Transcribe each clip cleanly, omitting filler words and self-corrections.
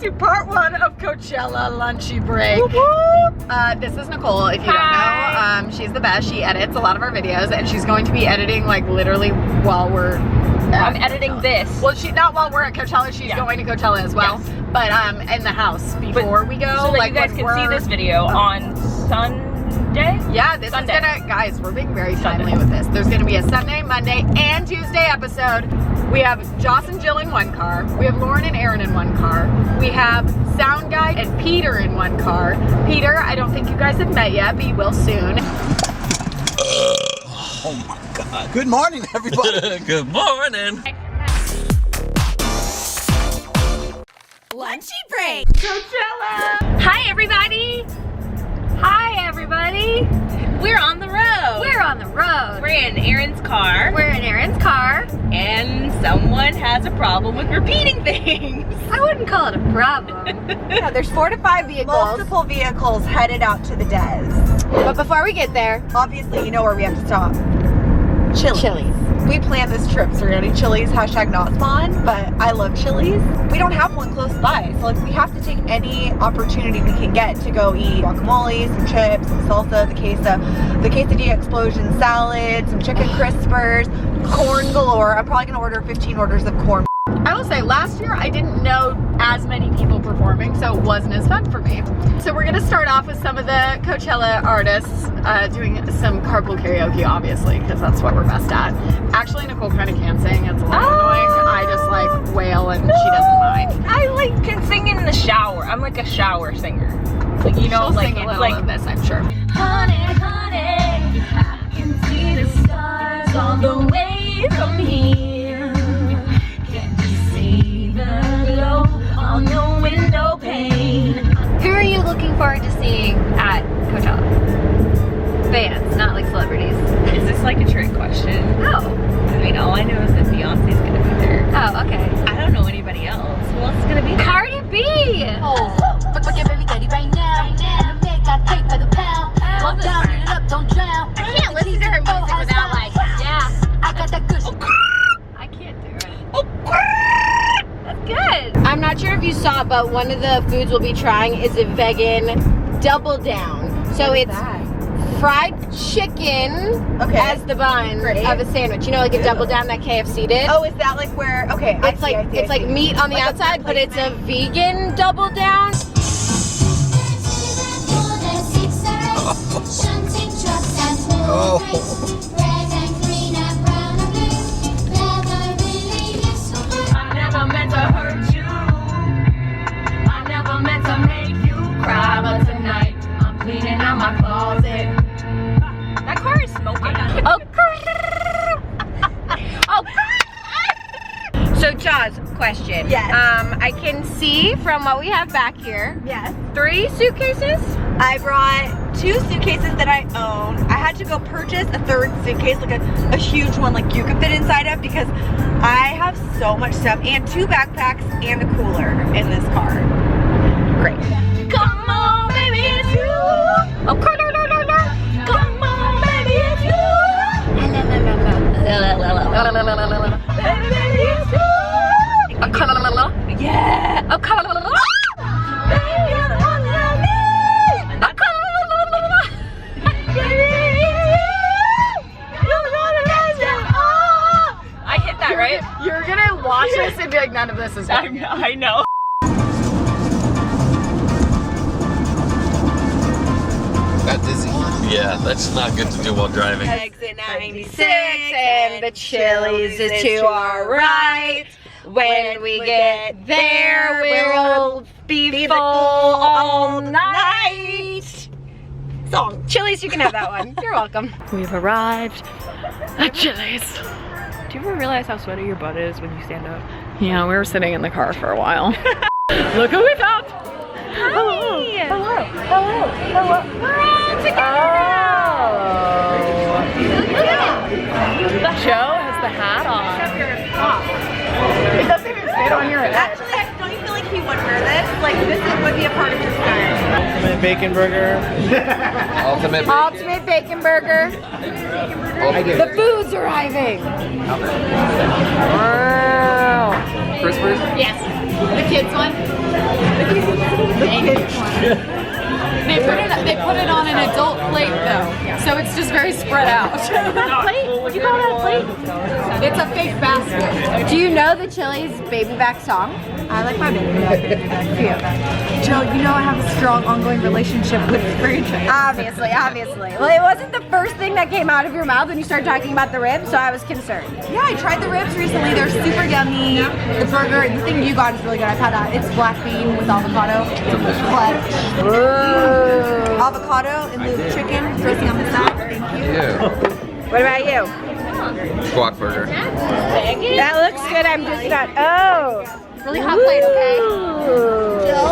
to part one of Coachella Lunchy Break. This is Nicole, if you don't know. She's the best. She edits a lot of our videos, and she's going to be editing like literally while we're I'm editing this. Well, not while we're at Coachella. She's going to Coachella as well. Yes. But in the house before we go. So that you guys can see this video on Sunday? Yeah, this Sunday. Is gonna, guys, we're being very timely with this. There's gonna be a Sunday, Monday, and Tuesday episode. We have Joss and Jill in one car. We have Lauren and Aaron in one car. We have Sound Guy and Peter in one car. Peter, I don't think you guys have met yet, but you will soon. Oh my God. Good morning, everybody. Good morning. Lunchy break. Coachella. Hi, everybody. Hi, everybody. We're on the road. We're on the road. We're in Aaron's car. We're in Aaron's car. And someone has a problem with repeating things. I wouldn't call it a problem. Yeah, there's 4 to 5 vehicles. Multiple vehicles headed out to the Des. But before we get there, obviously you know where we have to stop. Chili's. We planned this trip, so we're gonna do Chili's, hashtag not spawn, but I love Chili's. We don't have one close by, so like we have to take any opportunity we can get to go eat guacamole, some chips, some salsa, the quesadilla explosion salad, some chicken crispers, corn galore. I'm probably gonna order 15 orders of corn. I will say, last year I didn't know as many people performing, so it wasn't as fun for me. So we're gonna start off with some of the Coachella artists doing some carpool karaoke, obviously, because that's what we're best at. Actually, Nicole kind of can sing. It's a little annoying. I just like wail and she doesn't mind. I like can sing in the shower. I'm like a shower singer. Like, you know, she'll like sing a little like of this, I'm sure. honey, honey, I can see the stars all the way from here. Can't you see the glow on your window pane? Who are you looking forward to seeing at Coachella? Fans, not like celebrities. Is this like a trick question? Oh. I mean, all I know is that Beyonce's gonna be there. Oh, okay. I don't know anybody else. Who else is gonna be there? Cardi B! Oh. Fuck your baby daddy right now. And the make I take by the pound. Walk down, eat it up, don't drown. I can't listen to her music without like, yeah, I got that good shit. I can't do it. That's good. I'm not sure if you saw, but one of the foods we'll be trying is a vegan double down. So it's fried chicken as the bun of a sandwich. You know, like a double down that KFC did. Oh, is that like where? Okay, It's like meat on the outside, but it's a vegan double down. Oh. I never meant to hurt you. I never meant to make you cry, but tonight I'm cleaning out my closet. that car is smoking. So Jaws, question. Yes. I can see from what we have back here, Yes. 3 suitcases. I brought 2 suitcases that I own. I had to go purchase a 3rd suitcase, like a huge one like you could fit inside of, because I have so much stuff, and 2 backpacks and a cooler in this car. Great. Come on, baby, it's you. Oh, come on, baby, it's you. Baby, it's you. Yeah. Baby, you're the one that I need. You're the one that makes it all. I hit that, right? You're gonna watch this and be like, none of this is going. I know. Got dizzy. Yeah, that's not good to do while driving. Exit 96 and the Chili's is to our right. When we get there, we'll be full all night. Song. Chili's, you can have that one. You're welcome. We've arrived at Chili's. Do you ever realize how sweaty your butt is when you stand up? Yeah, we were sitting in the car for a while. Look who we found! Hello. Joe has the hat on. It doesn't even fit on your head. Actually, don't you feel like he would wear this? Like, this would be a part of his style. Ultimate bacon burger. Ultimate bacon burger. The food's arriving. Wow. Crispers? Yes. The kids one? The kids one. They put it on an adult plate though, so it's just very spread out. Plate? What do you call that plate? It's a fake basket. Do you know the Chili's Baby Back song? I like my baby back. Jill, you know I have a strong ongoing relationship with the franchise. Obviously. Well, it wasn't the first thing that came out of your mouth when you started talking about the ribs, so I was concerned. Yeah, I tried the ribs recently. They're super yummy. The burger, the thing you got is really good. I've had that. It's black bean with avocado. But avocado and the chicken dressing on the side. Thank you. Yeah. What about you? Squawk burger. That looks good. I'm just not. Oh. Really hot plate, okay?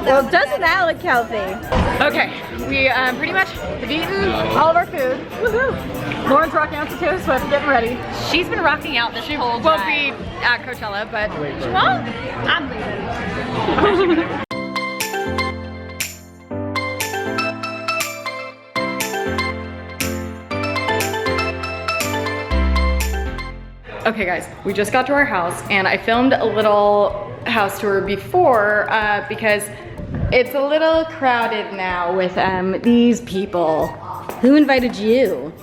Well, doesn't that look healthy? Okay, we pretty much have eaten all of our food. Woohoo! Lauren's rocking out to Taylor Swift, getting ready. She's been rocking out this whole Won't time. be at Coachella, but She won't? I'm leaving. okay guys, we just got to our house and I filmed a little house tour before because it's a little crowded now with these people. Who invited you?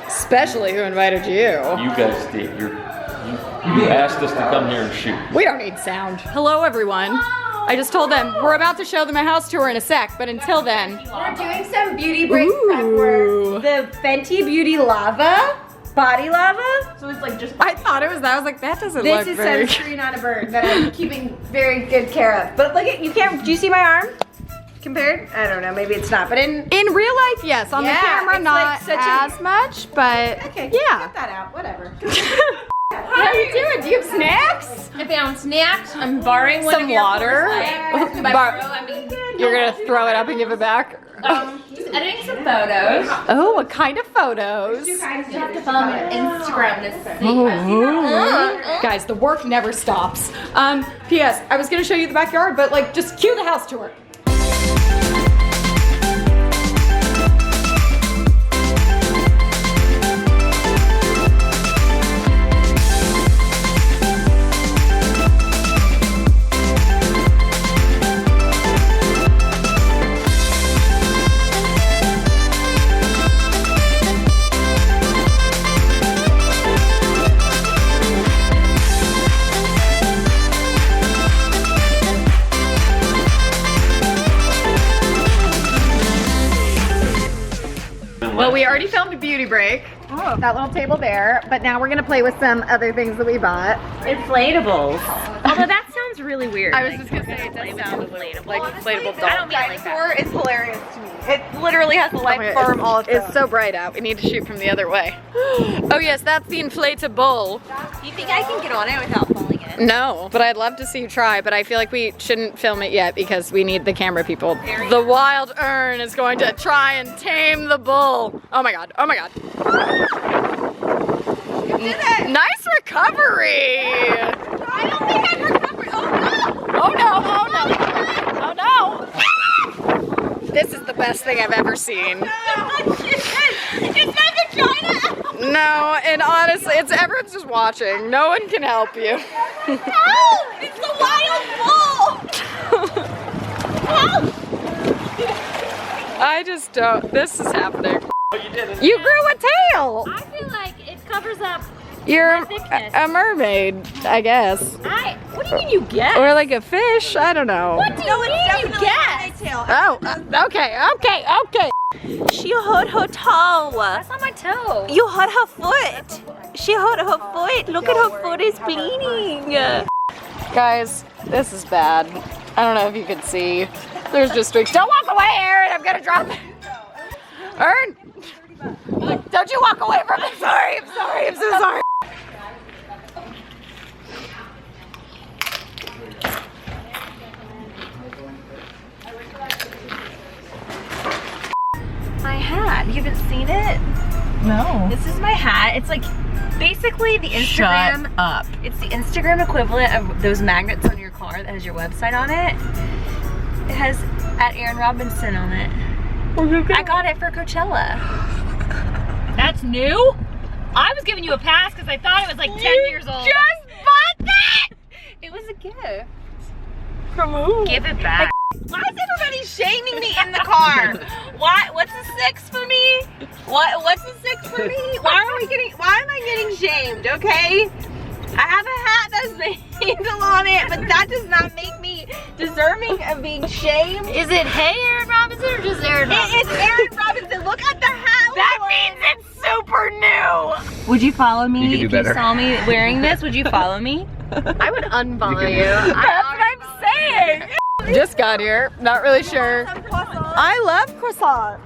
Especially who invited you. You guys did. You asked us to come here and shoot. We don't need sound. Hello everyone. I just told them we're about to show them a house tour in a sec, but until then. We're doing some beauty break prep work. The Fenty Beauty Lava. Body lava? So it's like just. I thought it was that. I was like, that doesn't look This is very. sunscreen on a bird that I'm keeping very good care of. But look at, you can't, do you see my arm? Compared? I don't know, maybe it's not, but in real life, yes. On the Yeah, camera, it's not like such as much, but okay, yeah. cut that out, whatever. How are you doing? Do you have snacks? I found snacks. I'm borrowing one Some of your water. clothes. By Bar- borrow, I mean, You're gonna throw it up and give it back? just editing some photos. Oh, what kind of photos? You have to follow me on Instagram to see. Guys, the work never stops. P.S. I was gonna show you the backyard, but like, just cue the house tour. Well, we already filmed a beauty break. Oh. That little table there, but now we're gonna play with some other things that we bought. Inflatables. Although that sounds really weird. I was just gonna say it does sound inflatable. like inflatable doll. I don't mean it like that. Dinosaur is hilarious to me. It literally has a life form all its own. It's so bright out. We need to shoot from the other way. Oh yes, that's the inflatable. You think I can get on it without falling in? No, but I'd love to see you try, but I feel like we shouldn't film it yet because we need the camera people. The wild urn is going to try and tame the bull. Oh my god, oh my god. You did it! Nice recovery! I don't think I've recovered. Oh no, oh no, oh no! This is the best thing I've ever seen. Is my vagina? No, and honestly, everyone's just watching. No one can help you. Help! It's the wild bull! Help! I just don't. This is happening. You grew a tail. I feel like it covers up. You're thickness. a mermaid, I guess. What do you mean you guess? Or like a fish. I don't know. What do you mean you guess? Oh, okay. She hurt her toe. That's not my toe. You hurt her foot. She hurt her foot. Look at her foot is bleeding. Guys, this is bad. I don't know if you can see. There's just streaks. Don't walk away, Aaron. I'm gonna drop it. Aaron, don't you walk away from it. I'm so sorry. My hat. You haven't seen it? No. This is my hat. It's like basically the Instagram. Shut up. It's the Instagram equivalent of those magnets on your car that has your website on it. It has @Aaron_Robinson on it. I got it for Coachella. That's new? I was giving you a pass because I thought it was like 10 years old. Just bought that! It was a gift. From who? Give it back. Why is everybody shaming me in the car? What's a 6 for me? What's a 6 for me? Why am I getting shamed, okay? I have a hat that's handle on it, but that does not make me deserving of being shamed. Is it hey Aaron Robinson or just Aaron Robinson? It's Aaron Robinson. Look at the hat. That means it's super new. Would you follow me You could do if better. you saw me wearing this? Would you follow me? I would unfollow you. That's what I'm saying. Just got here. Not really sure. I love croissants.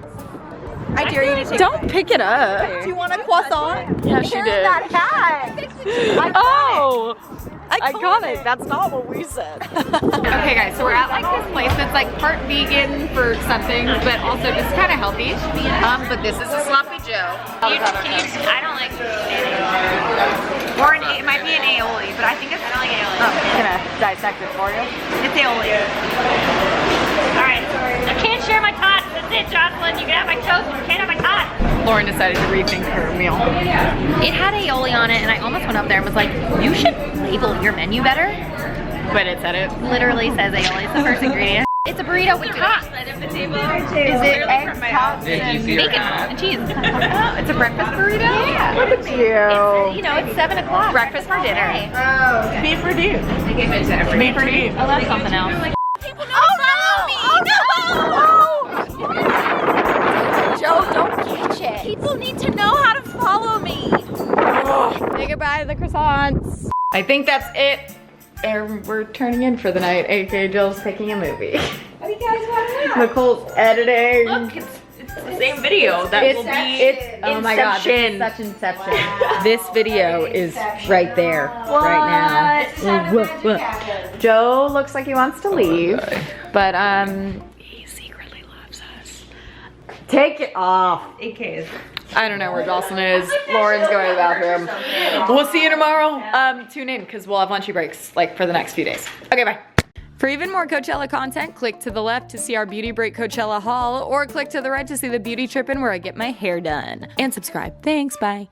I dare you to take Don't pick it up. Do you want a croissant? Yeah, she did. That hat. Oh! Iconic. That's not what we said. Okay guys, so we're at like this place that's like part vegan for some things, but also just kind of healthy. But this is a sloppy Joe. I don't like it. Or it might be an aioli, but I think it's kind of like aioli. I'm gonna dissect it for you. It's aioli. Alright, I can't share my tots. That's it, Jocelyn. You can have my toast, but you can't have my tots. Lauren decided to rethink her meal. It had aioli on it, and I almost went up there and was like, you should label your menu better. But it said it. Literally says aioli. It's the first ingredient. It's a burrito with tots. Is it eggs, tots, and Bacon and cheese. It's a breakfast burrito? Yeah. Look at you. You know, it's 7 o'clock. Breakfast for dinner. Beef for you. Beef for you. Oh, that's something else. Joe, don't catch it. People need to know how to follow me. Say goodbye to the croissants. I think that's it. And we're turning in for the night. AK Jill's picking a movie. What do you guys want to know? Nicole's editing. Look, it's the same video. That will be It's oh my god, this is such Inception. This video is right there, right now. Joe looks like he wants to leave, but he secretly loves us. Take it off. AK is. I don't know where Jocelyn is. Lauren's going to the bathroom. We'll see you tomorrow. Tune in because we'll have lunchy breaks like for the next few days. Okay, bye. For even more Coachella content, click to the left to see our Beauty Break Coachella haul, or click to the right to see the beauty trippin' where I get my hair done. And subscribe. Thanks, bye.